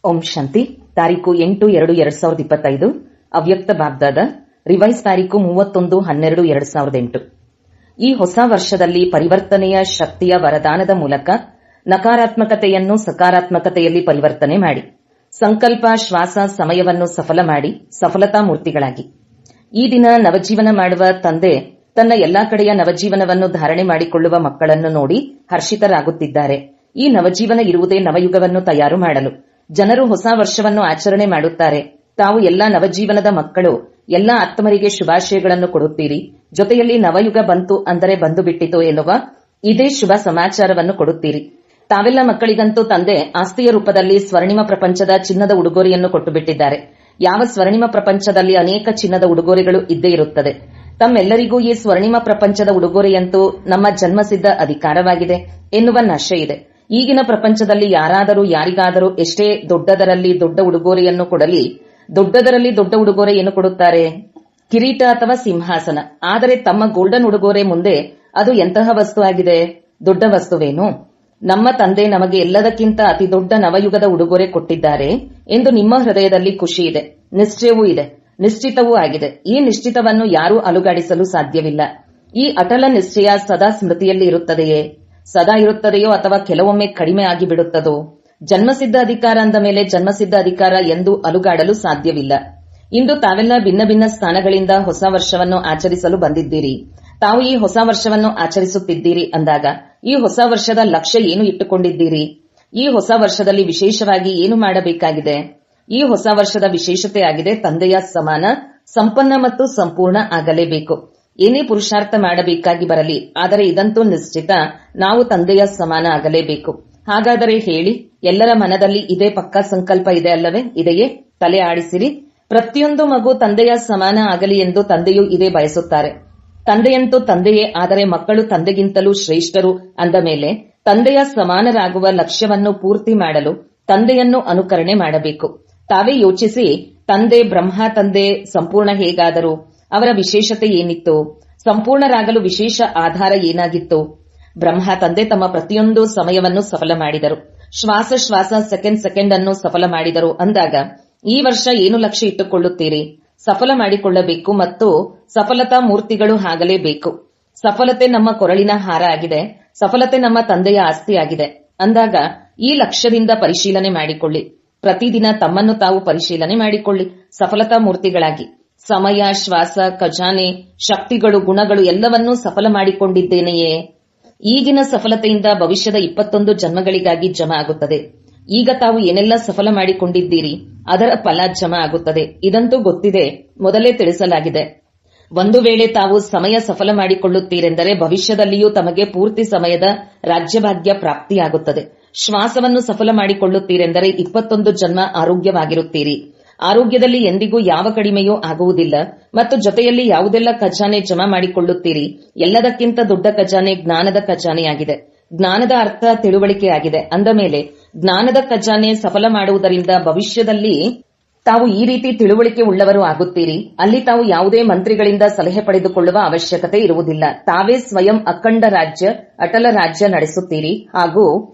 ಓಂ ಶಾಂತಿ. ತಾರೀಕು 8/2/2025 ಅವ್ಯಕ್ತ ಬಾಬ್ದಾದ. ರಿವೈಸ್ ತಾರೀಕು 31/12/2008. ಈ ಹೊಸ ವರ್ಷದಲ್ಲಿ ಪರಿವರ್ತನೆಯ ಶಕ್ತಿಯ ವರದಾನದ ಮೂಲಕ ನಕಾರಾತ್ಮಕತೆಯನ್ನು ಸಕಾರಾತ್ಮಕತೆಯಲ್ಲಿ ಪರಿವರ್ತನೆ ಮಾಡಿ, ಸಂಕಲ್ಪ ಶ್ವಾಸ ಸಮಯವನ್ನು ಸಫಲ ಮಾಡಿ ಸಫಲತಾ ಮೂರ್ತಿಗಳಾಗಿ. ಈ ದಿನ ನವಜೀವನ ಮಾಡುವ ತಂದೆ ತನ್ನ ಎಲ್ಲಾ ಕಡೆಯ ನವಜೀವನವನ್ನು ಧಾರಣೆ ಮಾಡಿಕೊಳ್ಳುವ ಮಕ್ಕಳನ್ನು ನೋಡಿ ಹರ್ಷಿತರಾಗುತ್ತಿದ್ದಾರೆ. ಈ ನವಜೀವನ ಇರುವುದೇ ನವಯುಗವನ್ನು ತಯಾರು ಮಾಡಲು. ಜನರು ಹೊಸ ವರ್ಷವನ್ನು ಆಚರಣೆ ಮಾಡುತ್ತಾರೆ. ತಾವು ಎಲ್ಲಾ ನವಜೀವನದ ಮಕ್ಕಳು ಎಲ್ಲಾ ಆತ್ಮರಿಗೆ ಶುಭಾಶಯಗಳನ್ನು ಕೊಡುತ್ತೀರಿ. ಜೊತೆಯಲ್ಲಿ ನವಯುಗ ಬಂತು ಅಂದರೆ ಬಂದು ಬಿಟ್ಟಿತು ಎನ್ನುವ ಇದೇ ಶುಭ ಸಮಾಚಾರವನ್ನು ಕೊಡುತ್ತೀರಿ. ತಾವೆಲ್ಲ ಮಕ್ಕಳಿಗಂತೂ ತಂದೆ ಆಸ್ತಿಯ ರೂಪದಲ್ಲಿ ಸ್ವರ್ಣಿಮ ಪ್ರಪಂಚದ ಚಿನ್ನದ ಉಡುಗೊರೆಯನ್ನು ಕೊಟ್ಟು ಬಿಟ್ಟಿದ್ದಾರೆ. ಯಾವ ಸ್ವರ್ಣಿಮ ಪ್ರಪಂಚದಲ್ಲಿ ಅನೇಕ ಚಿನ್ನದ ಉಡುಗೊರೆಗಳು ಇದ್ದೇ ಇರುತ್ತದೆ. ತಮ್ಮೆಲ್ಲರಿಗೂ ಈ ಸ್ವರ್ಣಿಮ ಪ್ರಪಂಚದ ಉಡುಗೊರೆಯಂತೂ ನಮ್ಮ ಜನ್ಮಸಿದ್ಧ ಅಧಿಕಾರವಾಗಿದೆ ಎನ್ನುವ ನಶೆ ಇದೆ. ಈಗಿನ ಪ್ರಪಂಚದಲ್ಲಿ ಯಾರಾದರೂ ಯಾರಿಗಾದರೂ ಎಷ್ಟೇ ದೊಡ್ಡದರಲ್ಲಿ ದೊಡ್ಡ ಉಡುಗೊರೆಯನ್ನು ಕೊಡಲಿ, ದೊಡ್ಡದರಲ್ಲಿ ದೊಡ್ಡ ಉಡುಗೊರೆ ಏನು ಕೊಡುತ್ತಾರೆ? ಕಿರೀಟ ಅಥವಾ ಸಿಂಹಾಸನ. ಆದರೆ ತಮ್ಮ ಗೋಲ್ಡನ್ ಉಡುಗೊರೆ ಮುಂದೆ ಅದು ಎಂತಹ ವಸ್ತು ಆಗಿದೆ? ದೊಡ್ಡ ವಸ್ತುವೇನು? ನಮ್ಮ ತಂದೆ ನಮಗೆ ಎಲ್ಲದಕ್ಕಿಂತ ಅತಿ ದೊಡ್ಡ ನವಯುಗದ ಉಡುಗೊರೆ ಕೊಟ್ಟಿದ್ದಾರೆ ಎಂದು ನಿಮ್ಮ ಹೃದಯದಲ್ಲಿ ಖುಷಿ ಇದೆ, ನಿಶ್ಚಯವೂ ಇದೆ, ನಿಶ್ಚಿತವೂ ಆಗಿದೆ. ಈ ನಿಶ್ಚಿತವನ್ನು ಯಾರೂ ಅಲುಗಾಡಿಸಲು ಸಾಧ್ಯವಿಲ್ಲ. ಈ ಅಟಲ ನಿಶ್ಚಯ ಸದಾ ಸ್ಮೃತಿಯಲ್ಲಿ ಇರುತ್ತದೆಯೇ? ಸದಾ ಇರುತ್ತದೆಯೋ ಅಥವಾ ಕೆಲವೊಮ್ಮೆ ಕಡಿಮೆ ಆಗಿಬಿಡುತ್ತದೋ? ಜನ್ಮಸಿದ್ಧ ಅಧಿಕಾರ ಅಂದ ಮೇಲೆ ಜನ್ಮಸಿದ್ಧ ಅಧಿಕಾರ ಎಂದು ಅಲುಗಾಡಲು ಸಾಧ್ಯವಿಲ್ಲ. ಇಂದು ತಾವೆಲ್ಲ ಭಿನ್ನ ಭಿನ್ನ ಸ್ಥಾನಗಳಿಂದ ಹೊಸ ವರ್ಷವನ್ನು ಆಚರಿಸಲು ಬಂದಿದ್ದೀರಿ. ತಾವು ಈ ಹೊಸ ವರ್ಷವನ್ನು ಆಚರಿಸುತ್ತಿದ್ದೀರಿ ಅಂದಾಗ ಈ ಹೊಸ ವರ್ಷದ ಲಕ್ಷ್ಯ ಏನು ಇಟ್ಟುಕೊಂಡಿದ್ದೀರಿ? ಈ ಹೊಸ ವರ್ಷದಲ್ಲಿ ವಿಶೇಷವಾಗಿ ಏನು ಮಾಡಬೇಕಾಗಿದೆ? ಈ ಹೊಸ ವರ್ಷದ ವಿಶೇಷತೆ ಆಗಿದೆ ತಂದೆಯ ಸಮಾನ, ಸಂಪನ್ನ ಮತ್ತು ಸಂಪೂರ್ಣ ಆಗಲೇಬೇಕು. ಏನೇ ಪುರುಷಾರ್ಥ ಮಾಡಬೇಕಾಗಿ ಬರಲಿ, ಆದರೆ ಇದಂತೂ ನಿಶ್ಚಿತ, ನಾವು ತಂದೆಯ ಸಮಾನ ಆಗಲೇಬೇಕು. ಹಾಗಾದರೆ ಹೇಳಿ, ಎಲ್ಲರ ಮನದಲ್ಲಿ ಇದೇ ಪಕ್ಕಾ ಸಂಕಲ್ಪ ಇದೆ ಅಲ್ಲವೇ? ಇದೆಯೇ? ತಲೆ ಆಡಿಸಿರಿ. ಪ್ರತಿಯೊಂದು ಮಗು ತಂದೆಯ ಸಮಾನ ಆಗಲಿ ಎಂದು ತಂದೆಯೂ ಇದೇ ಬಯಸುತ್ತಾರೆ. ತಂದೆಯಂತೂ ತಂದೆಯೇ, ಆದರೆ ಮಕ್ಕಳು ತಂದೆಗಿಂತಲೂ ಶ್ರೇಷ್ಠರು ಅಂದ ಮೇಲೆ ತಂದೆಯ ಸಮಾನರಾಗುವ ಲಕ್ಷ್ಯವನ್ನು ಪೂರ್ತಿ ಮಾಡಲು ತಂದೆಯನ್ನು ಅನುಕರಣೆ ಮಾಡಬೇಕು. ತಾವೇ ಯೋಚಿಸಿ, ತಂದೆ ಬ್ರಹ್ಮ ತಂದೆ ಸಂಪೂರ್ಣ ಹೇಗಾದರು? ಅವರ ವಿಶೇಷತೆ ಏನಿತ್ತು? ಸಂಪೂರ್ಣರಾಗಲು ವಿಶೇಷ ಆಧಾರ ಏನಾಗಿತ್ತು? ಬ್ರಹ್ಮ ತಂದೆ ತಮ್ಮ ಪ್ರತಿಯೊಂದು ಸಮಯವನ್ನು ಸಫಲ ಮಾಡಿದರು. ಶ್ವಾಸ ಶ್ವಾಸ ಸೆಕೆಂಡ್ ಸೆಕೆಂಡ್ ಅನ್ನು ಸಫಲ ಮಾಡಿದರು ಅಂದಾಗ ಈ ವರ್ಷ ಏನು ಲಕ್ಷ್ಯ ಇಟ್ಟುಕೊಳ್ಳುತ್ತೀರಿ? ಸಫಲ ಮಾಡಿಕೊಳ್ಳಬೇಕು ಮತ್ತು ಸಫಲತಾ ಮೂರ್ತಿಗಳು ಆಗಲೇಬೇಕು. ಸಫಲತೆ ನಮ್ಮ ಕೊರಳಿನ ಹಾರ ಆಗಿದೆ. ಸಫಲತೆ ನಮ್ಮ ತಂದೆಯ ಆಸ್ತಿ ಆಗಿದೆ ಅಂದಾಗ ಈ ಲಕ್ಷ್ಯದಿಂದ ಪರಿಶೀಲನೆ ಮಾಡಿಕೊಳ್ಳಿ. ಪ್ರತಿದಿನ ತಮ್ಮನ್ನು ತಾವು ಪರಿಶೀಲನೆ ಮಾಡಿಕೊಳ್ಳಿ. ಸಫಲತಾ ಮೂರ್ತಿಗಳಾಗಿ ಸಮಯ, ಶ್ವಾಸ, ಖಜಾನೆ, ಶಕ್ತಿಗಳು, ಗುಣಗಳು ಎಲ್ಲವನ್ನೂ ಸಫಲ ಮಾಡಿಕೊಂಡಿದ್ದೇನೆಯೇ? ಈಗಿನ ಸಫಲತೆಯಿಂದ ಭವಿಷ್ಯದ 21 ಜನ್ಮಗಳಿಗಾಗಿ ಜಮಾ ಆಗುತ್ತದೆ. ಈಗ ತಾವು ಏನೆಲ್ಲ ಸಫಲ ಮಾಡಿಕೊಂಡಿದ್ದೀರಿ ಅದರ ಫಲ ಜಮಾ ಆಗುತ್ತದೆ. ಇದಂತೂ ಗೊತ್ತಿದೆ, ಮೊದಲೇ ತಿಳಿಸಲಾಗಿದೆ. ಒಂದು ವೇಳೆ ತಾವು ಸಮಯ ಸಫಲ ಮಾಡಿಕೊಳ್ಳುತ್ತೀರೆಂದರೆ ಭವಿಷ್ಯದಲ್ಲಿಯೂ ತಮಗೆ ಪೂರ್ತಿ ಸಮಯದ ರಾಜ್ಯಭಾಗ್ಯ ಪ್ರಾಪ್ತಿಯಾಗುತ್ತದೆ. ಶ್ವಾಸವನ್ನು ಸಫಲ ಮಾಡಿಕೊಳ್ಳುತ್ತೀರೆಂದರೆ 21 ಜನ್ಮ ಆರೋಗ್ಯವಾಗಿರುತ್ತೀರಿ. ಆರೋಗ್ಯದಲ್ಲಿ ಎಂದಿಗೂ ಯಾವ ಕಡಿಮೆಯೂ ಆಗುವುದಿಲ್ಲ. ಮತ್ತು ಜೊತೆಯಲ್ಲಿ ಯಾವುದೆಲ್ಲ ಖಜಾನೆ ಜಮಾ ಮಾಡಿಕೊಳ್ಳುತ್ತೀರಿ, ಎಲ್ಲದಕ್ಕಿಂತ ದೊಡ್ಡ ಖಜಾನೆ ಜ್ಞಾನದ ಖಜಾನೆಯಾಗಿದೆ. ಜ್ಞಾನದ ಅರ್ಥ ತಿಳುವಳಿಕೆ ಆಗಿದೆ. ಅಂದ ಮೇಲೆ ಜ್ಞಾನದ ಖಜಾನೆ ಸಫಲ ಮಾಡುವುದರಿಂದ ಭವಿಷ್ಯದಲ್ಲಿ ತಾವು ಈ ರೀತಿ ತಿಳುವಳಿಕೆ ಉಳ್ಳವರು ಆಗುತ್ತೀರಿ. ಅಲ್ಲಿ ತಾವು ಯಾವುದೇ ಮಂತ್ರಿಗಳಿಂದ ಸಲಹೆ ಪಡೆದುಕೊಳ್ಳುವ ಅವಶ್ಯಕತೆ ಇರುವುದಿಲ್ಲ. ತಾವೇ ಸ್ವಯಂ ಅಖಂಡ ರಾಜ್ಯ, ಅಟಲ ರಾಜ್ಯ ನಡೆಸುತ್ತೀರಿ. ಹಾಗೂ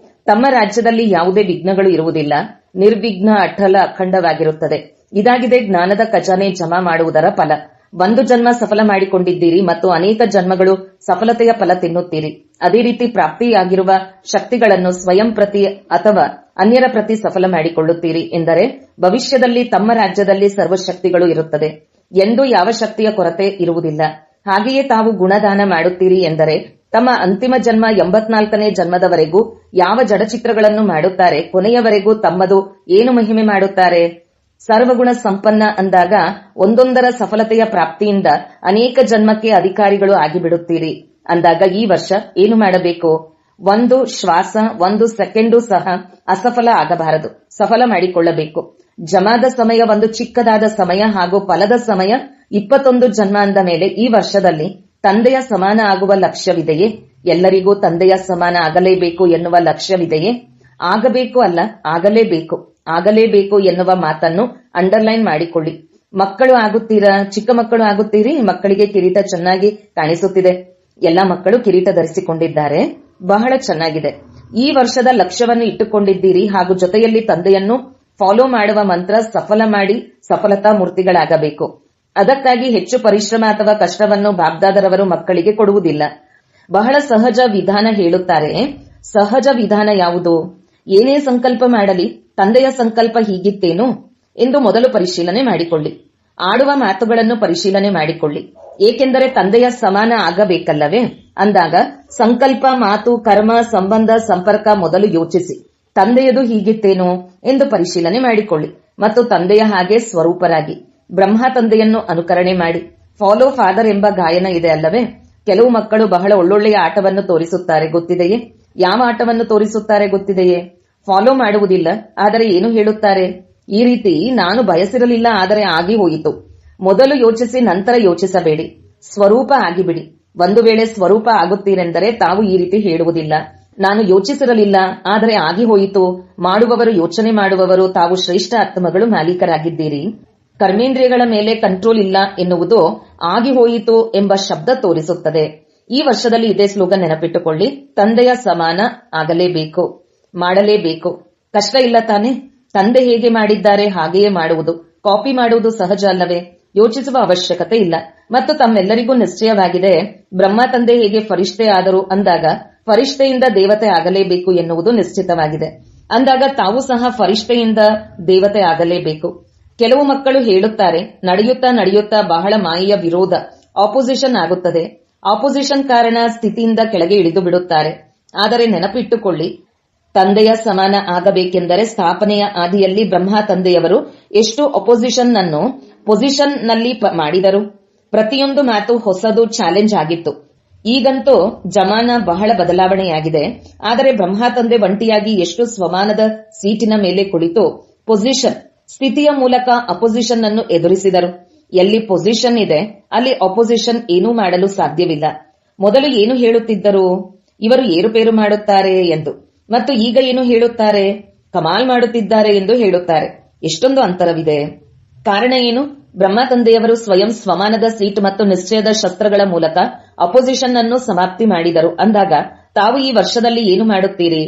ತಮ್ಮ ರಾಜ್ಯದಲ್ಲಿ ಯಾವುದೇ ವಿಘ್ನಗಳು ಇರುವುದಿಲ್ಲ. ನಿರ್ವಿಘ್ನ, ಅಟಲ, ಅಖಂಡವಾಗಿರುತ್ತದೆ. ಇದಾಗಿದೆ ಜ್ಞಾನದ ಖಜಾನೆ ಜಮಾ ಮಾಡುವುದರ ಫಲ. ಒಂದು ಜನ್ಮ ಸಫಲ ಮಾಡಿಕೊಂಡಿದ್ದೀರಿ ಮತ್ತು ಅನೇಕ ಜನ್ಮಗಳು ಸಫಲತೆಯ ಫಲ ತಿನ್ನುತ್ತೀರಿ. ಅದೇ ರೀತಿ ಪ್ರಾಪ್ತಿಯಾಗಿರುವ ಶಕ್ತಿಗಳನ್ನು ಸ್ವಯಂ ಪ್ರತಿ ಅಥವಾ ಅನ್ಯರ ಪ್ರತಿ ಸಫಲ ಮಾಡಿಕೊಳ್ಳುತ್ತೀರಿ ಎಂದರೆ ಭವಿಷ್ಯದಲ್ಲಿ ತಮ್ಮ ರಾಜ್ಯದಲ್ಲಿ ಸರ್ವಶಕ್ತಿಗಳು ಇರುತ್ತದೆ. ಎಂದೂ ಯಾವ ಶಕ್ತಿಯ ಕೊರತೆ ಇರುವುದಿಲ್ಲ. ಹಾಗೆಯೇ ತಾವು ಗುಣದಾನ ಮಾಡುತ್ತೀರಿ ಎಂದರೆ ತಮ್ಮ ಅಂತಿಮ ಜನ್ಮ 84ನೇ ಜನ್ಮದವರೆಗೂ ಯಾವ ಜಡಚಿತ್ರಗಳನ್ನು ಮಾಡುತ್ತಾರೆ, ಕೊನೆಯವರೆಗೂ ತಮ್ಮದು ಏನು ಮಹಿಮೆ ಮಾಡುತ್ತಾರೆ? ಸರ್ವಗುಣ ಸಂಪನ್ನ ಅಂದಾಗ ಒಂದೊಂದರ ಸಫಲತೆಯ ಪ್ರಾಪ್ತಿಯಿಂದ ಅನೇಕ ಜನ್ಮಕ್ಕೆ ಅಧಿಕಾರಿಗಳು ಆಗಿಬಿಡುತ್ತೀರಿ. ಅಂದಾಗ ಈ ವರ್ಷ ಏನು ಮಾಡಬೇಕು? ಒಂದು ಶ್ವಾಸ, ಒಂದು ಸೆಕೆಂಡು ಸಹ ಅಸಫಲ ಆಗಬಾರದು. ಸಫಲ ಮಾಡಿಕೊಳ್ಳಬೇಕು. ಜಮಾದ ಸಮಯ ಒಂದು ಚಿಕ್ಕದಾದ ಸಮಯ ಹಾಗೂ ಫಲದ ಸಮಯ 21 ಜನ್ಮ ಅಂದ ಮೇಲೆ ಈ ವರ್ಷದಲ್ಲಿ ತಂದೆಯ ಸಮಾನ ಆಗುವ ಲಕ್ಷ್ಯವಿದೆಯೇ? ಎಲ್ಲರಿಗೂ ತಂದೆಯ ಸಮಾನ ಆಗಲೇಬೇಕು ಎನ್ನುವ ಲಕ್ಷ್ಯವಿದೆಯೇ? ಆಗಬೇಕು ಅಲ್ಲ, ಆಗಲೇಬೇಕು. ಆಗಲೇಬೇಕು ಎನ್ನುವ ಮಾತನ್ನು ಅಂಡರ್ಲೈನ್ ಮಾಡಿಕೊಳ್ಳಿ. ಮಕ್ಕಳು ಆಗುತ್ತೀರಾ? ಚಿಕ್ಕ ಮಕ್ಕಳು ಆಗುತ್ತೀರಿ. ಮಕ್ಕಳಿಗೆ ಕಿರೀಟ ಚೆನ್ನಾಗಿ ಕಾಣಿಸುತ್ತಿದೆ. ಎಲ್ಲಾ ಮಕ್ಕಳು ಕಿರೀಟ ಧರಿಸಿಕೊಂಡಿದ್ದಾರೆ. ಬಹಳ ಚೆನ್ನಾಗಿದೆ. ಈ ವರ್ಷದ ಲಕ್ಷ್ಯವನ್ನು ಇಟ್ಟುಕೊಂಡಿದ್ದೀರಿ ಹಾಗೂ ಜೊತೆಯಲ್ಲಿ ತಂದೆಯನ್ನು ಫಾಲೋ ಮಾಡುವ ಮಂತ್ರ ಸಫಲ ಮಾಡಿ ಸಫಲತಾ ಮೂರ್ತಿಗಳಾಗಬೇಕು. ಅದಕ್ಕಾಗಿ ಹೆಚ್ಚು ಪರಿಶ್ರಮ ಅಥವಾ ಕಷ್ಟವನ್ನು ಬಾಬ್ದಾದರವರು ಮಕ್ಕಳಿಗೆ ಕೊಡುವುದಿಲ್ಲ. ಬಹಳ ಸಹಜ ವಿಧಾನ ಹೇಳುತ್ತಾರೆ. ಸಹಜ ವಿಧಾನ ಯಾವುದು? ಏನೇ ಸಂಕಲ್ಪ ಮಾಡಲಿ ತಂದೆಯ ಸಂಕಲ್ಪ ಹೀಗಿತ್ತೇನು ಎಂದು ಮೊದಲು ಪರಿಶೀಲನೆ ಮಾಡಿಕೊಳ್ಳಿ. ಆಡುವ ಮಾತುಗಳನ್ನು ಪರಿಶೀಲನೆ ಮಾಡಿಕೊಳ್ಳಿ. ಏಕೆಂದರೆ ತಂದೆಯ ಸಮಾನ ಆಗಬೇಕಲ್ಲವೇ? ಅಂದಾಗ ಸಂಕಲ್ಪ, ಮಾತು, ಕರ್ಮ, ಸಂಬಂಧ, ಸಂಪರ್ಕ ಮೊದಲು ಯೋಚಿಸಿ. ತಂದೆಯದು ಹೀಗಿತ್ತೇನು ಎಂದು ಪರಿಶೀಲನೆ ಮಾಡಿಕೊಳ್ಳಿ ಮತ್ತು ತಂದೆಯ ಹಾಗೆ ಸ್ವರೂಪರಾಗಿ ಬ್ರಹ್ಮ ತಂದೆಯನ್ನು ಅನುಕರಣೆ ಮಾಡಿ. ಫಾಲೋ ಫಾದರ್ ಎಂಬ ಗಾಯನ ಇದೆ ಅಲ್ಲವೇ? ಕೆಲವು ಮಕ್ಕಳು ಬಹಳ ಒಳ್ಳೊಳ್ಳೆಯ ಆಟವನ್ನು ತೋರಿಸುತ್ತಾರೆ, ಗೊತ್ತಿದೆಯೇ? ಯಾವ ಆಟವನ್ನು ತೋರಿಸುತ್ತಾರೆ ಗೊತ್ತಿದೆಯೇ? ಫಾಲೋ ಮಾಡುವುದಿಲ್ಲ, ಆದರೆ ಏನು ಹೇಳುತ್ತಾರೆ? ಈ ರೀತಿ ನಾನು ಬಯಸಿರಲಿಲ್ಲ, ಆದರೆ ಆಗಿ ಹೋಯಿತು. ಮೊದಲು ಯೋಚಿಸಿ, ನಂತರ ಯೋಚಿಸಬೇಡಿ. ಸ್ವರೂಪ ಆಗಿಬಿಡಿ. ಒಂದು ವೇಳೆ ಸ್ವರೂಪ ಆಗುತ್ತೀರೆಂದರೆ ತಾವು ಈ ರೀತಿ ಹೇಳುವುದಿಲ್ಲ, ನಾನು ಯೋಚಿಸಿರಲಿಲ್ಲ ಆದರೆ ಆಗಿ ಹೋಯಿತು. ಮಾಡುವವರು, ಯೋಚನೆ ಮಾಡುವವರು, ತಾವು ಶ್ರೇಷ್ಠ ಆತ್ಮಗಳು, ಮಾಲೀಕರಾಗಿದ್ದೀರಿ. ಕರ್ಮೇಂದ್ರಿಯಗಳ ಮೇಲೆ ಕಂಟ್ರೋಲ್ ಇಲ್ಲ ಎನ್ನುವುದು ಆಗಿ ಹೋಯಿತು ಎಂಬ ಶಬ್ದ ತೋರಿಸುತ್ತದೆ. ಈ ವರ್ಷದಲ್ಲಿ ಇದೇ ಸ್ಲೋಗನ್ ನೆನಪಿಟ್ಟುಕೊಳ್ಳಿ. ತಂದೆಯ ಸಮಾನ ಆಗಲೇಬೇಕು, ಮಾಡಲೇಬೇಕು. ಕಷ್ಟ ಇಲ್ಲ ತಾನೆ? ತಂದೆ ಹೇಗೆ ಮಾಡಿದ್ದಾರೆ ಹಾಗೆಯೇ ಮಾಡುವುದು. ಕಾಪಿ ಮಾಡುವುದು ಸಹಜ ಅಲ್ಲವೇ? ಯೋಚಿಸುವ ಅವಶ್ಯಕತೆ ಇಲ್ಲ. ಮತ್ತು ತಮ್ಮೆಲ್ಲರಿಗೂ ನಿಶ್ಚಯವಾಗಿದೆ, ಬ್ರಹ್ಮ ತಂದೆ ಹೇಗೆ ಫರಿಷ್ಠೆ ಆದರು ಅಂದಾಗ ಫರಿಷ್ಠೆಯಿಂದ ದೇವತೆ ಆಗಲೇಬೇಕು ಎನ್ನುವುದು ನಿಶ್ಚಿತವಾಗಿದೆ. ಅಂದಾಗ ತಾವು ಸಹ ಫರಿಷ್ಠೆಯಿಂದ ದೇವತೆ ಆಗಲೇಬೇಕು. ಕೆಲವು ಮಕ್ಕಳು ಹೇಳುತ್ತಾರೆ, ನಡೆಯುತ್ತಾ ನಡೆಯುತ್ತಾ ಬಹಳ ಮಾಯೆಯ ವಿರೋಧ, ಆಪೋಸಿಷನ್ ಆಗುತ್ತದೆ. ಆಪೋಸಿಷನ್ ಕಾರಣ ಸ್ಥಿತಿಯಿಂದ ಕೆಳಗೆ ಇಳಿದು ಬಿಡುತ್ತಾರೆ. ಆದರೆ ನೆನಪಿಟ್ಟುಕೊಳ್ಳಿ, ತಂದೆಯ ಸಮಾನ ಆಗಬೇಕೆಂದರೆ ಸ್ಥಾಪನೆಯ ಆದಿಯಲ್ಲಿ ಬ್ರಹ್ಮ ತಂದೆಯವರು ಎಷ್ಟು ಅಪೋಸಿಷನ್ ಅನ್ನು ಪೊಸಿಷನ್ ನಲ್ಲಿ ಮಾಡಿದರು. ಪ್ರತಿಯೊಂದು ಮಾತು ಹೊಸದು, ಚಾಲೆಂಜ್ ಆಗಿತ್ತು. ಈಗಂತೂ ಜಮಾನ ಬಹಳ ಬದಲಾವಣೆಯಾಗಿದೆ. ಆದರೆ ಬ್ರಹ್ಮ ತಂದೆ ಒಂಟಿಯಾಗಿ ಎಷ್ಟು ಸ್ವಮಾನದ ಸೀಟಿನ ಮೇಲೆ ಕುಳಿತು ಪೊಸಿಷನ್, ಸ್ಥಿತಿಯ ಮೂಲಕ ಅಪೋಸಿಷನ್ ಅನ್ನು ಎದುರಿಸಿದರು. ಎಲ್ಲಿ ಪೊಸಿಷನ್ ಇದೆ ಅಲ್ಲಿ ಅಪೋಸಿಷನ್ ಏನೂ ಮಾಡಲು ಸಾಧ್ಯವಿಲ್ಲ. ಮೊದಲು ಏನು ಹೇಳುತ್ತಿದ್ದರು? ಇವರು ಏರುಪೇರು ಮಾಡುತ್ತಾರೆ ಎಂದು. ಮತ್ತು ಈಗ ಏನು ಹೇಳುತ್ತಾರೆ? ಕಮಾಲ್ ಮಾಡುತ್ತಿದ್ದಾರೆ ಎಂದು ಹೇಳುತ್ತಾರೆ. ಎಷ್ಟೊಂದು ಅಂತರವಿದೆ. ಕಾರಣ ಏನು? ಬ್ರಹ್ಮ ತಂದೆಯವರು ಸ್ವಯಂ ಸ್ವಮಾನದ ಸೀಟ್ ಮತ್ತು ನಿಶ್ಚಯದ ಶಸ್ತ್ರಗಳ ಮೂಲಕ ಅಪೋಸಿಷನ್ ಅನ್ನು ಸಮಾಪ್ತಿ ಮಾಡಿದರು. ಅಂದಾಗ ತಾವು ಈ ವರ್ಷದಲ್ಲಿ ಏನು ಮಾಡುತ್ತೀರಿ?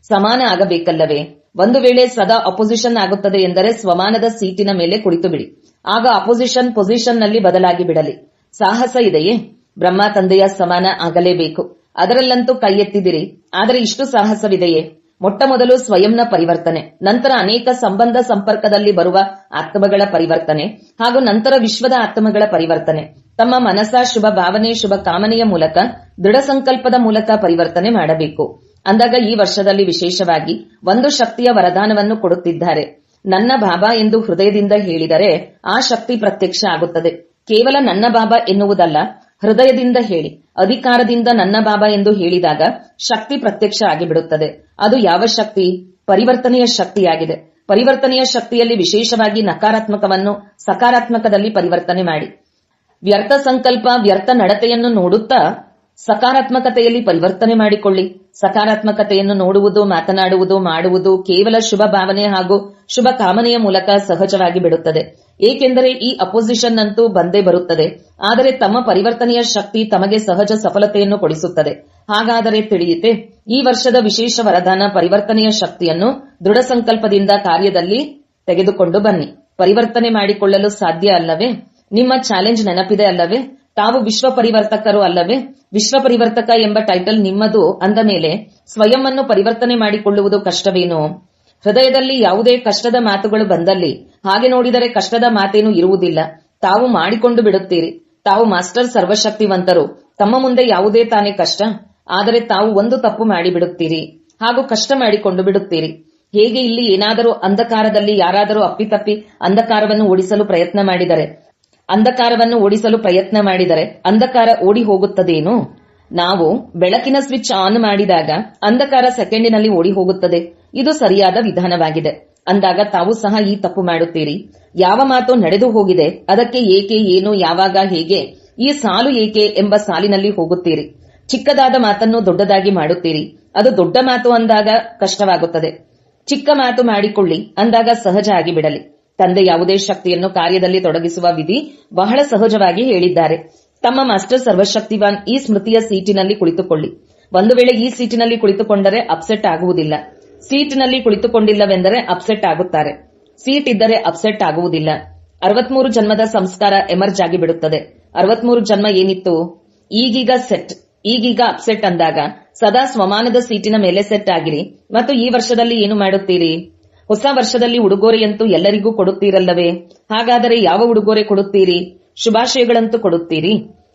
ಸಮಾನ ಆಗಬೇಕಲ್ಲವೇ? ಒಂದು ವೇಳೆ ಸದಾ ಅಪೋಸಿಷನ್ ಆಗುತ್ತದೆ ಎಂದರೆ ಸ್ವಮಾನದ ಸೀಟಿನ ಮೇಲೆ ಕುಳಿತು ಬಿಡಿ. ಆಗ ಅಪೋಸಿಷನ್ ಪೊಸಿಷನ್ ನಲ್ಲಿ ಬದಲಾಗಿ ಬಿಡಲಿ. ಸಾಹಸ ಇದೆಯೇ? ಬ್ರಹ್ಮ ತಂದೆಯ ಸಮಾನ ಆಗಲೇಬೇಕು. ಅದರಲ್ಲಂತೂ ಕೈ ಎತ್ತಿದಿರಿ. ಆದರೆ ಇಷ್ಟು ಸಾಹಸವಿದೆಯೇ? ಮೊಟ್ಟ ಮೊದಲು ಸ್ವಯಂನ ಪರಿವರ್ತನೆ, ನಂತರ ಅನೇಕ ಸಂಬಂಧ ಸಂಪರ್ಕದಲ್ಲಿ ಬರುವ ಆತ್ಮಗಳ ಪರಿವರ್ತನೆ, ಹಾಗೂ ನಂತರ ವಿಶ್ವದ ಆತ್ಮಗಳ ಪರಿವರ್ತನೆ. ತಮ್ಮ ಮನಸ, ಶುಭ ಭಾವನೆ, ಶುಭ ಕಾಮನೆಯ ಮೂಲಕ, ದೃಢ ಸಂಕಲ್ಪದ ಮೂಲಕ ಪರಿವರ್ತನೆ ಮಾಡಬೇಕು. ಅಂದಾಗ ಈ ವರ್ಷದಲ್ಲಿ ವಿಶೇಷವಾಗಿ ಒಂದು ಶಕ್ತಿಯ ವರದಾನವನ್ನು ಕೊಡುತ್ತಿದ್ದಾರೆ. ನನ್ನ ಬಾಬಾ ಎಂದು ಹೃದಯದಿಂದ ಹೇಳಿದರೆ ಆ ಶಕ್ತಿ ಪ್ರತ್ಯಕ್ಷ ಆಗುತ್ತದೆ. ಕೇವಲ ನನ್ನ ಬಾಬಾ ಎನ್ನುವುದಲ್ಲ, ಹೃದಯದಿಂದ ಹೇಳಿ, ಅಧಿಕಾರದಿಂದ ನನ್ನ ಬಾಬಾ ಎಂದು ಹೇಳಿದಾಗ ಶಕ್ತಿ ಪ್ರತ್ಯಕ್ಷ ಆಗಿಬಿಡುತ್ತದೆ. ಅದು ಯಾವ ಶಕ್ತಿ? ಪರಿವರ್ತನೆಯ ಶಕ್ತಿಯಾಗಿದೆ. ಪರಿವರ್ತನೆಯ ಶಕ್ತಿಯಲ್ಲಿ ವಿಶೇಷವಾಗಿ ನಕಾರಾತ್ಮಕವನ್ನು ಸಕಾರಾತ್ಮಕದಲ್ಲಿ ಪರಿವರ್ತನೆ ಮಾಡಿ. ವ್ಯರ್ಥ ಸಂಕಲ್ಪ, ವ್ಯರ್ಥ ನಡತೆಯನ್ನು ನೋಡುತ್ತಾ ಸಕಾರಾತ್ಮಕತೆಯಲ್ಲಿ ಪರಿವರ್ತನೆ ಮಾಡಿಕೊಳ್ಳಿ. ಸಕಾರಾತ್ಮಕತೆಯನ್ನು ನೋಡುವುದು, ಮಾತನಾಡುವುದು, ಮಾಡುವುದು ಕೇವಲ ಶುಭ ಭಾವನೆ ಹಾಗೂ ಶುಭ ಕಾಮನೆಯ ಮೂಲಕ ಸಹಜವಾಗಿ ಬಿಡುತ್ತದೆ. ಏಕೆಂದರೆ ಈ ಅಪೋಸಿಷನ್ ಅಂತೂ ಬಂದೇ ಬರುತ್ತದೆ. ಆದರೆ ತಮ್ಮ ಪರಿವರ್ತನೆಯ ಶಕ್ತಿ ತಮಗೆ ಸಹಜ ಸಫಲತೆಯನ್ನು ಕೊಡಿಸುತ್ತದೆ. ಹಾಗಾದರೆ ತಿಳಿಯಿತೆ, ಈ ವರ್ಷದ ವಿಶೇಷ ವರದಾನ ಪರಿವರ್ತನೆಯ ಶಕ್ತಿಯನ್ನು ದೃಢ ಸಂಕಲ್ಪದಿಂದ ಕಾರ್ಯದಲ್ಲಿ ತೆಗೆದುಕೊಂಡು ಬನ್ನಿ. ಪರಿವರ್ತನೆ ಮಾಡಿಕೊಳ್ಳಲು ಸಾಧ್ಯ ಅಲ್ಲವೇ? ನಿಮ್ಮ ಚಾಲೆಂಜ್ ನೆನಪಿದೆ ಅಲ್ಲವೇ? ತಾವು ವಿಶ್ವ ಪರಿವರ್ತಕರು ಅಲ್ಲವೇ? ವಿಶ್ವ ಪರಿವರ್ತಕ ಎಂಬ ಟೈಟಲ್ ನಿಮ್ಮದು ಅಂದ ಮೇಲೆ ಸ್ವಯಂ ಅನ್ನು ಪರಿವರ್ತನೆ ಮಾಡಿಕೊಳ್ಳುವುದು ಕಷ್ಟವೇನು? ಹೃದಯದಲ್ಲಿ ಯಾವುದೇ ಕಷ್ಟದ ಮಾತುಗಳು ಬಂದಲ್ಲಿ ಹಾಗೆ ನೋಡಿದರೆ ಕಷ್ಟದ ಮಾತೇನು ಇರುವುದಿಲ್ಲ. ತಾವು ಮಾಡಿಕೊಂಡು ಬಿಡುತ್ತೀರಿ. ತಾವು ಮಾಸ್ಟರ್ ಸರ್ವಶಕ್ತಿವಂತರು. ತಮ್ಮ ಮುಂದೆ ಯಾವುದೇ ತಾನೇ ಕಷ್ಟ. ಆದರೆ ತಾವು ಒಂದು ತಪ್ಪು ಮಾಡಿಬಿಡುತ್ತೀರಿ ಹಾಗೂ ಕಷ್ಟ ಮಾಡಿಕೊಂಡು ಬಿಡುತ್ತೀರಿ. ಹೇಗೆ ಇಲ್ಲಿ ಏನಾದರೂ ಅಂಧಕಾರದಲ್ಲಿ ಯಾರಾದರೂ ಅಪ್ಪಿತಪ್ಪಿ ಅಂಧಕಾರವನ್ನು ಓಡಿಸಲು ಪ್ರಯತ್ನ ಮಾಡಿದರೆ ಅಂಧಕಾರ ಓಡಿ ಹೋಗುತ್ತದೇನು? ನಾವು ಬೆಳಕಿನ ಸ್ವಿಚ್ ಆನ್ ಮಾಡಿದಾಗ ಅಂಧಕಾರ ಸೆಕೆಂಡಿನಲ್ಲಿ ಓಡಿ ಹೋಗುತ್ತದೆ. ಇದು ಸರಿಯಾದ ವಿಧಾನವಾಗಿದೆ. ಅಂದಾಗ ತಾವು ಸಹ ಈ ತಪ್ಪು ಮಾಡುತ್ತೀರಿ. ಯಾವ ಮಾತು ನಡೆದು ಹೋಗಿದೆ ಅದಕ್ಕೆ ಏಕೆ, ಏನು, ಯಾವಾಗ, ಹೇಗೆ, ಈ ಸಾಲು ಏಕೆ ಎಂಬ ಸಾಲಿನಲ್ಲಿ ಹೋಗುತ್ತೀರಿ. ಚಿಕ್ಕದಾದ ಮಾತನ್ನು ದೊಡ್ಡದಾಗಿ ಮಾಡುತ್ತೀರಿ. ಅದು ದೊಡ್ಡ ಮಾತು ಅಂದಾಗ ಕಷ್ಟವಾಗುತ್ತದೆ. ಚಿಕ್ಕ ಮಾತು ಮಾಡಿಕೊಳ್ಳಿ ಅಂದಾಗ ಸಹಜ ಆಗಿ ಬಿಡಲಿ. ತಂದೆ ಯಾವುದೇ ಶಕ್ತಿಯನ್ನು ಕಾರ್ಯದಲ್ಲಿ ತೊಡಗಿಸುವ ವಿಧಿ ಬಹಳ ಸಹಜವಾಗಿ ಹೇಳಿದ್ದಾರೆ. ತಮ್ಮ ಮಾಸ್ಟರ್ ಸರ್ವಶಕ್ತಿವಾನ್ ಈ ಸ್ಮೃತಿಯ ಸೀಟಿನಲ್ಲಿ ಕುಳಿತುಕೊಳ್ಳಿ. ಒಂದು ವೇಳೆ ಈ ಸೀಟಿನಲ್ಲಿ ಕುಳಿತುಕೊಂಡರೆ ಅಪ್ಸೆಟ್ ಆಗುವುದಿಲ್ಲ. ಸೀಟಿನಲ್ಲಿ ಕುಳಿತುಕೊಂಡಿಲ್ಲವೆಂದರೆ ಅಪ್ಸೆಟ್ ಆಗುತ್ತಾರೆ. ಸೀಟ್ ಇದ್ದರೆ ಅಪ್ಸೆಟ್ ಆಗುವುದಿಲ್ಲ. 63 ಜನ್ಮದ ಸಂಸ್ಕಾರ ಎಮರ್ಜ್ ಆಗಿ ಬಿಡುತ್ತದೆ. 63 ಜನ್ಮ ಏನಿತ್ತು ಈಗೀಗ ಸೆಟ್, ಈಗೀಗ ಅಪ್ಸೆಟ್ ಅಂದಾಗ ಸದಾ ಸ್ವಮಾನದ ಸೀಟಿನ ಮೇಲೆ ಸೆಟ್ ಆಗಿರಿ. ಮತ್ತು ಈ ವರ್ಷದಲ್ಲಿ ಏನು ಮಾಡುತ್ತೀರಿ? ಹೊಸ ವರ್ಷದಲ್ಲಿ ಉಡುಗೊರೆಯಂತೂ ಎಲ್ಲರಿಗೂ ಕೊಡುತ್ತೀರಲ್ಲವೇ? ಹಾಗಾದರೆ ಯಾವ ಉಡುಗೊರೆ ಕೊಡುತ್ತೀರಿ? ಶುಭಾಶಯಗಳಂತೂ ಕೊಡುತ್ತೀರಿ.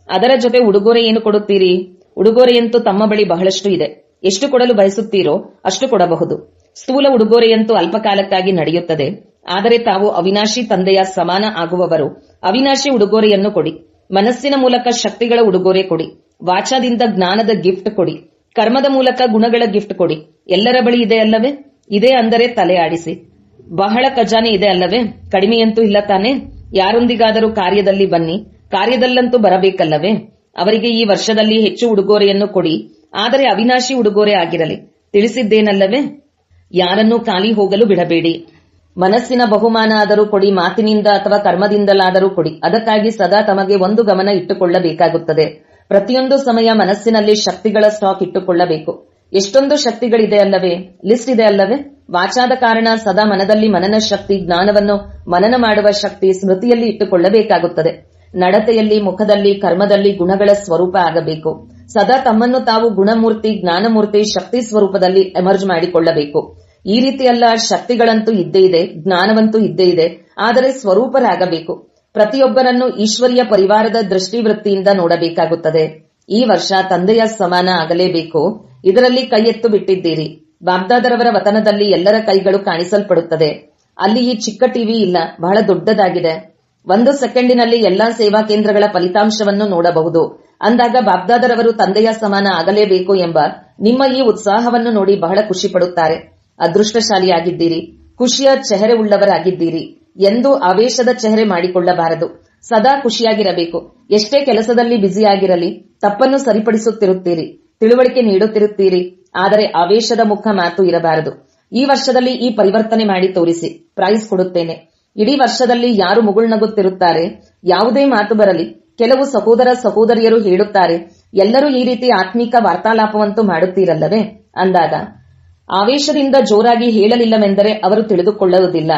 ಅದರ ಜೊತೆ ಉಡುಗೊರೆ ಏನು ಕೊಡುತ್ತೀರಿ? ಉಡುಗೊರೆಯಂತೂ ತಮ್ಮ ಬಳಿ ಬಹಳಷ್ಟು ಇದೆ. ಎಷ್ಟು ಕೊಡಲು ಬಯಸುತ್ತೀರೋ ಅಷ್ಟು ಕೊಡಬಹುದು. ಸ್ಥೂಲ ಉಡುಗೊರೆಯಂತೂ ಅಲ್ಪಕಾಲಕ್ಕಾಗಿ ನಡೆಯುತ್ತದೆ. ಆದರೆ ತಾವು ಅವಿನಾಶಿ ತಂದೆಯ ಸಮಾನ ಆಗುವವರು ಅವಿನಾಶಿ ಉಡುಗೊರೆಯನ್ನು ಕೊಡಿ. ಮನಸ್ಸಿನ ಮೂಲಕ ಶಕ್ತಿಗಳ ಉಡುಗೊರೆ ಕೊಡಿ. ವಾಚಾದಿಂದ ಜ್ಞಾನದ ಗಿಫ್ಟ್ ಕೊಡಿ. ಕರ್ಮದ ಮೂಲಕ ಗುಣಗಳ ಗಿಫ್ಟ್ ಕೊಡಿ. ಎಲ್ಲರ ಬಳಿ ಇದೆ ಅಲ್ಲವೇ? ಇದೆ ಅಂದರೆ ತಲೆ ಆಡಿಸಿ. ಬಹಳ ಖಜಾನೆ ಇದೆ ಅಲ್ಲವೇ? ಕಡಿಮೆಯಂತೂ ಇಲ್ಲ ತಾನೆ? ಯಾರೊಂದಿಗಾದರೂ ಕಾರ್ಯದಲ್ಲಿ ಬನ್ನಿ, ಕಾರ್ಯದಲ್ಲಂತೂ ಬರಬೇಕಲ್ಲವೇ? ಅವರಿಗೆ ಈ ವರ್ಷದಲ್ಲಿ ಹೆಚ್ಚು ಉಡುಗೊರೆಯನ್ನು ಕೊಡಿ, ಆದರೆ ಅವಿನಾಶಿ ಉಡುಗೊರೆ ಆಗಿರಲಿ. ತಿಳಿಸಿದ್ದೇನಲ್ಲವೇ? ಯಾರನ್ನೂ ಖಾಲಿ ಹೋಗಲು ಬಿಡಬೇಡಿ. ಮನಸ್ಸಿನ ಬಹುಮಾನ ಆದರೂ ಕೊಡಿ, ಮಾತಿನಿಂದ ಅಥವಾ ಕರ್ಮದಿಂದಲಾದರೂ ಕೊಡಿ. ಅದಕ್ಕಾಗಿ ಸದಾ ತಮಗೆ ಒಂದು ಗಮನ ಇಟ್ಟುಕೊಳ್ಳಬೇಕಾಗುತ್ತದೆ. ಪ್ರತಿಯೊಂದು ಸಮಯ ಮನಸ್ಸಿನಲ್ಲಿ ಶಕ್ತಿಗಳ ಸ್ಟಾಕ್ ಇಟ್ಟುಕೊಳ್ಳಬೇಕು. ಎಷ್ಟೊಂದು ಶಕ್ತಿಗಳಿದೆ ಅಲ್ಲವೇ? ಲಿಸ್ಟ್ ಇದೆ ಅಲ್ಲವೇ? ವಾಚಾದ ಕಾರಣ ಸದಾ ಮನದಲ್ಲಿ ಮನನ ಶಕ್ತಿ, ಜ್ಞಾನವನ್ನು ಮನನ ಮಾಡುವ ಶಕ್ತಿ ಸ್ಮೃತಿಯಲ್ಲಿ ಇಟ್ಟುಕೊಳ್ಳಬೇಕಾಗುತ್ತದೆ. ನಡತೆಯಲ್ಲಿ, ಮುಖದಲ್ಲಿ, ಕರ್ಮದಲ್ಲಿ ಗುಣಗಳ ಸ್ವರೂಪ ಆಗಬೇಕು. ಸದಾ ತಮ್ಮನ್ನು ತಾವು ಗುಣಮೂರ್ತಿ, ಜ್ಞಾನಮೂರ್ತಿ, ಶಕ್ತಿ ಸ್ವರೂಪದಲ್ಲಿ ಎಮರ್ಜ್ ಮಾಡಿಕೊಳ್ಳಬೇಕು. ಈ ರೀತಿಯಲ್ಲ, ಶಕ್ತಿಗಳಂತೂ ಇದ್ದೇ ಇದೆ, ಜ್ಞಾನವಂತೂ ಇದ್ದೇ ಇದೆ, ಆದರೆ ಸ್ವರೂಪರಾಗಬೇಕು. ಪ್ರತಿಯೊಬ್ಬರನ್ನು ಈಶ್ವರಿಯ ಪರಿವಾರದ ದೃಷ್ಟಿವೃತ್ತಿಯಿಂದ ನೋಡಬೇಕಾಗುತ್ತದೆ. ಈ ವರ್ಷ ತಂದೆಯ ಸಮಾನ ಆಗಲೇಬೇಕು. ಇದರಲ್ಲಿ ಕೈ ಎತ್ತು ಬಿಟ್ಟಿದ್ದೀರಿ. ಬಾಬ್ದಾದರವರ ವತನದಲ್ಲಿ ಎಲ್ಲರ ಕೈಗಳು ಕಾಣಿಸಲ್ಪಡುತ್ತದೆ. ಅಲ್ಲಿ ಈ ಚಿಕ್ಕ ಟಿವಿ ಇಲ್ಲ, ಬಹಳ ದೊಡ್ಡದಾಗಿದೆ. 1 ಸೆಕೆಂಡಿನಲ್ಲಿ ಎಲ್ಲಾ ಸೇವಾ ಕೇಂದ್ರಗಳ ಫಲಿತಾಂಶವನ್ನು ನೋಡಬಹುದು. ಅಂದಾಗ ಬಾಬ್ದಾದರವರು ತಂದೆಯ ಸಮಾನ ಆಗಲೇಬೇಕು ಎಂಬ ನಿಮ್ಮ ಈ ಉತ್ಸಾಹವನ್ನು ನೋಡಿ ಬಹಳ ಖುಷಿ ಪಡುತ್ತಾರೆ. ಅದೃಷ್ಟಶಾಲಿಯಾಗಿದ್ದೀರಿ, ಖುಷಿಯ ಚೆಹರೆ ಉಳ್ಳವರಾಗಿದ್ದೀರಿ. ಎಂದೂ ಆವೇಶದ ಚೆಹರೆ ಮಾಡಿಕೊಳ್ಳಬಾರದು. ಸದಾ ಖುಷಿಯಾಗಿರಬೇಕು. ಎಷ್ಟೇ ಕೆಲಸದಲ್ಲಿ ಬ್ಯುಸಿಯಾಗಿರಲಿ, ತಪ್ಪನ್ನು ಸರಿಪಡಿಸುತ್ತಿರುತ್ತೀರಿ, ತಿಳುವಳಿಕೆ ನೀಡುತ್ತಿರುತ್ತೀರಿ, ಆದರೆ ಆವೇಶದ ಮುಖ ಮಾತು ಇರಬಾರದು. ಈ ವರ್ಷದಲ್ಲಿ ಈ ಪರಿವರ್ತನೆ ಮಾಡಿ ತೋರಿಸಿ, ಪ್ರೈಸ್ ಕೊಡುತ್ತೇನೆ. ಇಡೀ ವರ್ಷದಲ್ಲಿ ಯಾರು ಮುಗುಳ್ನಗುತ್ತಿರುತ್ತಾರೆ, ಯಾವುದೇ ಮಾತು ಬರಲಿ, ಕೆಲವು ಸಹೋದರ ಸಹೋದರಿಯರು ಹೇಳುತ್ತಾರೆ, ಎಲ್ಲರೂ ಈ ರೀತಿ ಆತ್ಮಿಕ ವಾರ್ತಾಲಾಪವಂತೂ ಮಾಡುತ್ತೀರಲ್ಲವೇ? ಅಂದಾಗ ಆವೇಶದಿಂದ ಜೋರಾಗಿ ಹೇಳಲಿಲ್ಲವೆಂದರೆ ಅವರು ತಿಳಿದುಕೊಳ್ಳುವುದಿಲ್ಲ,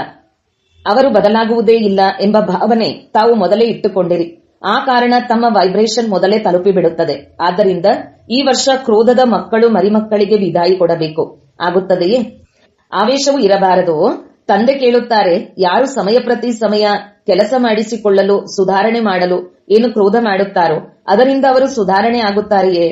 ಅವರು ಬದಲಾಗುವುದೇ ಇಲ್ಲ ಎಂಬ ಭಾವನೆ ತಾವು ಮೊದಲೇ ಇಟ್ಟುಕೊಂಡಿರಿ. ಆ ಕಾರಣ ತಮ್ಮ ವೈಬ್ರೇಷನ್ ಮೊದಲೇ ತಲುಪಿಬಿಡುತ್ತದೆ. ಆದ್ದರಿಂದ ಈ ವರ್ಷ ಕ್ರೋಧದ ಮಕ್ಕಳು ಮರಿಮಕ್ಕಳಿಗೆ ವಿದಾಯಿ ಕೊಡಬೇಕು. ಆಗುತ್ತದೆಯೇ? ಆವೇಶವೂ ಇರಬಾರದು. ತಂದೆ ಕೇಳುತ್ತಾರೆ, ಯಾರು ಸಮಯ ಪ್ರತಿ ಸಮಯ ಕೆಲಸ ಮಾಡಿಸಿಕೊಳ್ಳಲು, ಸುಧಾರಣೆ ಮಾಡಲು ಏನು ಕ್ರೋಧ ಮಾಡುತ್ತಾರೋ ಅದರಿಂದ ಅವರು ಸುಧಾರಣೆ ಆಗುತ್ತಾರೆಯೇ?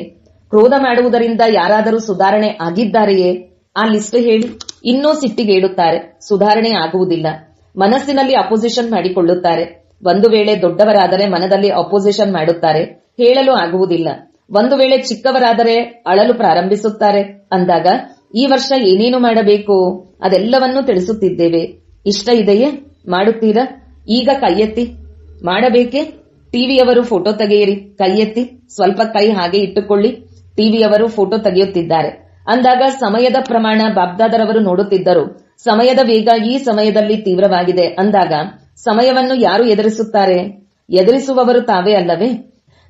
ಕ್ರೋಧ ಮಾಡುವುದರಿಂದ ಯಾರಾದರೂ ಸುಧಾರಣೆ ಆಗಿದ್ದಾರೆಯೇ? ಆ ಲಿಸ್ಟ್ ಹೇಳಿ. ಇನ್ನೂ ಸಿಟ್ಟಿಗೇಳುತ್ತಾರೆ, ಸುಧಾರಣೆ ಆಗುವುದಿಲ್ಲ. ಮನಸ್ಸಿನಲ್ಲಿ ಅಪೋಸಿಷನ್ ಮಾಡಿಕೊಳ್ಳುತ್ತಾರೆ. ಒಂದು ವೇಳೆ ದೊಡ್ಡವರಾದರೆ ಮನದಲ್ಲಿ ಅಪೋಸಿಷನ್ ಮಾಡುತ್ತಾರೆ, ಹೇಳಲು ಆಗುವುದಿಲ್ಲ. ಒಂದು ವೇಳೆ ಚಿಕ್ಕವರಾದರೆ ಅಳಲು ಪ್ರಾರಂಭಿಸುತ್ತಾರೆ. ಅಂದಾಗ ಈ ವರ್ಷ ಏನೇನು ಮಾಡಬೇಕು ಅದೆಲ್ಲವನ್ನೂ ತಿಳಿಸುತ್ತಿದ್ದೇವೆ. ಇಷ್ಟ ಇದೆಯೇ? ಮಾಡುತ್ತೀರಾ? ಈಗ ಕೈಯೆತ್ತಿ. ಮಾಡಬೇಕೇ? ಟಿವಿಯವರು ಫೋಟೋ ತೆಗೆಯಿರಿ. ಕೈಯೆತ್ತಿ. ಸ್ವಲ್ಪ ಕೈ ಹಾಗೆ ಇಟ್ಟುಕೊಳ್ಳಿ. ಟಿವಿಯವರು ಫೋಟೋ ತೆಗೆಯುತ್ತಿದ್ದಾರೆ. ಅಂದಾಗ ಸಮಯದ ಪ್ರಮಾಣ ಬಾಬ್ದಾದರವರು ನೋಡುತ್ತಿದ್ದರು. ಸಮಯದ ವೇಗ ಈ ಸಮಯದಲ್ಲಿ ತೀವ್ರವಾಗಿದೆ. ಅಂದಾಗ ಸಮಯವನ್ನು ಯಾರು ಎದುರಿಸುತ್ತಾರೆ? ಎದುರಿಸುವವರು ತಾವೇ ಅಲ್ಲವೇ?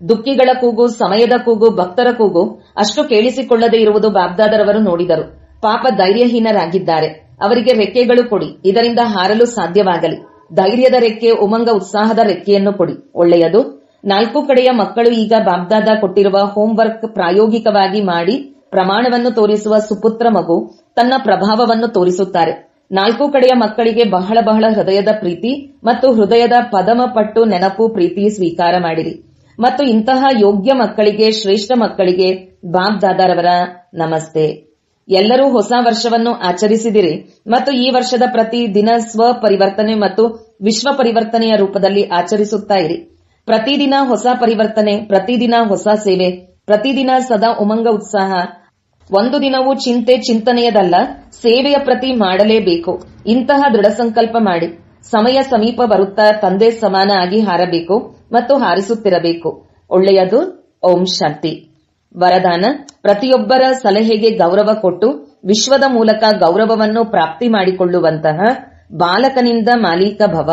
ದುಃಖಿಗಳ ಕೂಗು, ಸಮಯದ ಕೂಗು, ಭಕ್ತರ ಕೂಗು ಅಷ್ಟು ಕೇಳಿಸಿಕೊಳ್ಳದೆ ಇರುವುದು ಬಾಬ್ದಾದರವರು ನೋಡಿದರು. ಪಾಪ ಧೈರ್ಯಹೀನರಾಗಿದ್ದಾರೆ. ಅವರಿಗೆ ರೆಕ್ಕೆಗಳು ಕೊಡಿ, ಇದರಿಂದ ಹಾರಲು ಸಾಧ್ಯವಾಗಲಿ. ಧೈರ್ಯದ ರೆಕ್ಕೆ, ಉಮಂಗ, ಉತ್ಸಾಹದ ರೆಕ್ಕೆಯನ್ನು ಕೊಡಿ. ಒಳ್ಳೆಯದು. 4 ಕಡೆಯ ಮಕ್ಕಳು ಈಗ ಬಾಬ್ದಾದ ಕೊಟ್ಟಿರುವ ಹೋಂವರ್ಕ್ ಪ್ರಾಯೋಗಿಕವಾಗಿ ಮಾಡಿ ಪ್ರಮಾಣವನ್ನು ತೋರಿಸುವ ಸುಪುತ್ರ ಮಗು ತನ್ನ ಪ್ರಭಾವವನ್ನು ತೋರಿಸುತ್ತಾರೆ. 4 ಕಡೆಯ ಮಕ್ಕಳಿಗೆ ಬಹಳ ಬಹಳ ಹೃದಯದ ಪ್ರೀತಿ ಮತ್ತು ಹೃದಯದ ಪದಮ ಪಟ್ಟು ನೆನಪು ಪ್ರೀತಿ ಸ್ವೀಕಾರ ಮಾಡಿರಿ. ಮತ್ತು ಇಂತಹ ಯೋಗ್ಯ ಮಕ್ಕಳಿಗೆ, ಶ್ರೇಷ್ಠ ಮಕ್ಕಳಿಗೆ ಬಾಬ್ದಾದರವರ ನಮಸ್ತೆ. ಎಲ್ಲರೂ ಹೊಸ ವರ್ಷವನ್ನು ಆಚರಿಸಿದಿರಿ ಮತ್ತು ಈ ವರ್ಷದ ಪ್ರತಿ ದಿನ ಸ್ವ ಪರಿವರ್ತನೆ ಮತ್ತು ವಿಶ್ವ ಪರಿವರ್ತನೆಯ ರೂಪದಲ್ಲಿ ಆಚರಿಸುತ್ತಾ ಇರಿ. ಪ್ರತಿದಿನ ಹೊಸ ಪರಿವರ್ತನೆ, ಪ್ರತಿದಿನ ಹೊಸ ಸೇವೆ, ಪ್ರತಿದಿನ ಸದಾ ಉಮಂಗ, ಉತ್ಸಾಹ. ಒಂದು ದಿನವೂ ಚಿಂತೆ, ಚಿಂತನೆಯದಲ್ಲ, ಸೇವೆಯ ಪ್ರತಿ ಮಾಡಲೇಬೇಕು. ಇಂತಹ ದೃಢ ಸಂಕಲ್ಪ ಮಾಡಿ. ಸಮಯ ಸಮೀಪ ಬರುತ್ತಾ ತಂದೆ ಸಮಾನ ಆಗಿ ಹಾರಬೇಕು ಮತ್ತು ಹಾರಿಸುತ್ತಿರಬೇಕು. ಒಳ್ಳೆಯದು. ಓಂ ಶಾಂತಿ. ವರದಾನ: ಪ್ರತಿಯೊಬ್ಬರ ಸಲಹೆಗೆ ಗೌರವ ಕೊಟ್ಟು ವಿಶ್ವದ ಮೂಲಕ ಗೌರವವನ್ನು ಪ್ರಾಪ್ತಿ ಮಾಡಿಕೊಳ್ಳುವಂತಹ ಬಾಲಕನಿಂದ ಮಾಲೀಕ ಭವ.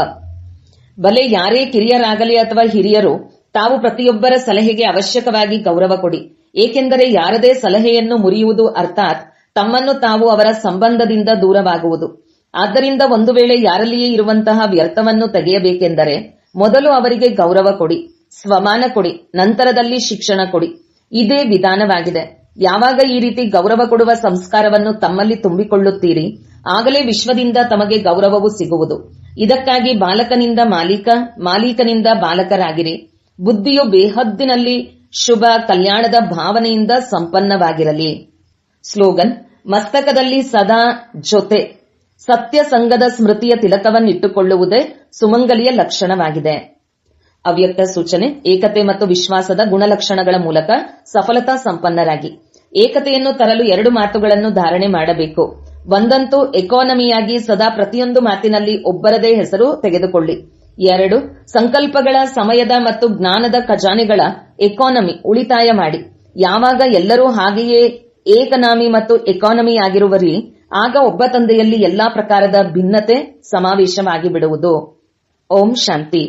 ಭಲೆ ಯಾರೇ ಕಿರಿಯರಾಗಲಿ ಅಥವಾ ಹಿರಿಯರು, ತಾವು ಪ್ರತಿಯೊಬ್ಬರ ಸಲಹೆಗೆ ಅವಶ್ಯಕವಾಗಿ ಗೌರವ ಕೊಡಿ. ಏಕೆಂದರೆ ಯಾರದೇ ಸಲಹೆಯನ್ನು ಮುರಿಯುವುದು ಅರ್ಥಾತ್ ತಮ್ಮನ್ನು ತಾವು ಅವರ ಸಂಬಂಧದಿಂದ ದೂರವಾಗುವುದು. ಆದ್ದರಿಂದ ಒಂದು ವೇಳೆ ಯಾರಲ್ಲಿಯೇ ಇರುವಂತಹ ವ್ಯರ್ಥವನ್ನು ತೆಗೆಯಬೇಕೆಂದರೆ ಮೊದಲು ಅವರಿಗೆ ಗೌರವ ಕೊಡಿ, ಸ್ವಮಾನ ಕೊಡಿ, ನಂತರದಲ್ಲಿ ಶಿಕ್ಷಣ ಕೊಡಿ. ಇದೇ ವಿಧಾನವಾಗಿದೆ. ಯಾವಾಗ ಈ ರೀತಿ ಗೌರವ ಕೊಡುವ ಸಂಸ್ಕಾರವನ್ನು ತಮ್ಮಲ್ಲಿ ತುಂಬಿಕೊಳ್ಳುತ್ತೀರಿ, ಆಗಲೇ ವಿಶ್ವದಿಂದ ತಮಗೆ ಗೌರವವು ಸಿಗುವುದು. ಇದಕ್ಕಾಗಿ ಬಾಲಕನಿಂದ ಮಾಲೀಕ, ಮಾಲೀಕನಿಂದ ಬಾಲಕರಾಗಿರಿ. ಬುದ್ಧಿಯು ಬೇಹದ್ದಿನಲ್ಲಿ ಶುಭ ಕಲ್ಯಾಣದ ಭಾವನೆಯಿಂದ ಸಂಪನ್ನವಾಗಿರಲಿ. ಸ್ಲೋಗನ್: ಮಸ್ತಕದಲ್ಲಿ ಸದಾ ಜೊತೆ ಸತ್ಯ ಸಂಘದ ಸ್ಮೃತಿಯ ತಿಲಕವನ್ನಿಟ್ಟುಕೊಳ್ಳುವುದೇ ಸುಮಂಗಲಿಯ ಲಕ್ಷಣವಾಗಿದೆ. ಅವ್ಯಕ್ತ ಸೂಚನೆ: ಏಕತೆ ಮತ್ತು ವಿಶ್ವಾಸದ ಗುಣಲಕ್ಷಣಗಳ ಮೂಲಕ ಸಫಲತಾ ಸಂಪನ್ನರಾಗಿ. ಏಕತೆಯನ್ನು ತರಲು 2 ಮಾತುಗಳನ್ನು ಧಾರಣೆ ಮಾಡಬೇಕು. ಒಂದಂತೂ ಎಕಾನಮಿಯಾಗಿ ಸದಾ ಪ್ರತಿಯೊಂದು ಮಾತಿನಲ್ಲಿ ಒಬ್ಬರದೇ ಹೆಸರು ತೆಗೆದುಕೊಳ್ಳಿ. 2, ಸಂಕಲ್ಪಗಳ, ಸಮಯದ ಮತ್ತು ಜ್ಞಾನದ ಖಜಾನೆಗಳ ಎಕಾನಮಿ ಉಳಿತಾಯ ಮಾಡಿ. ಯಾವಾಗ ಎಲ್ಲರೂ ಹಾಗೆಯೇ ಏಕನಾಮಿ ಮತ್ತು ಎಕಾನಮಿ ಆಗಿರುವರಿ, ಆಗ ಒಬ್ಬ ತಂದೆಯಲ್ಲಿ ಎಲ್ಲಾ ಪ್ರಕಾರದ ಭಿನ್ನತೆ ಸಮಾವೇಶವಾಗಿ ಬಿಡುವುದು. ಓಂ ಶಾಂತಿ.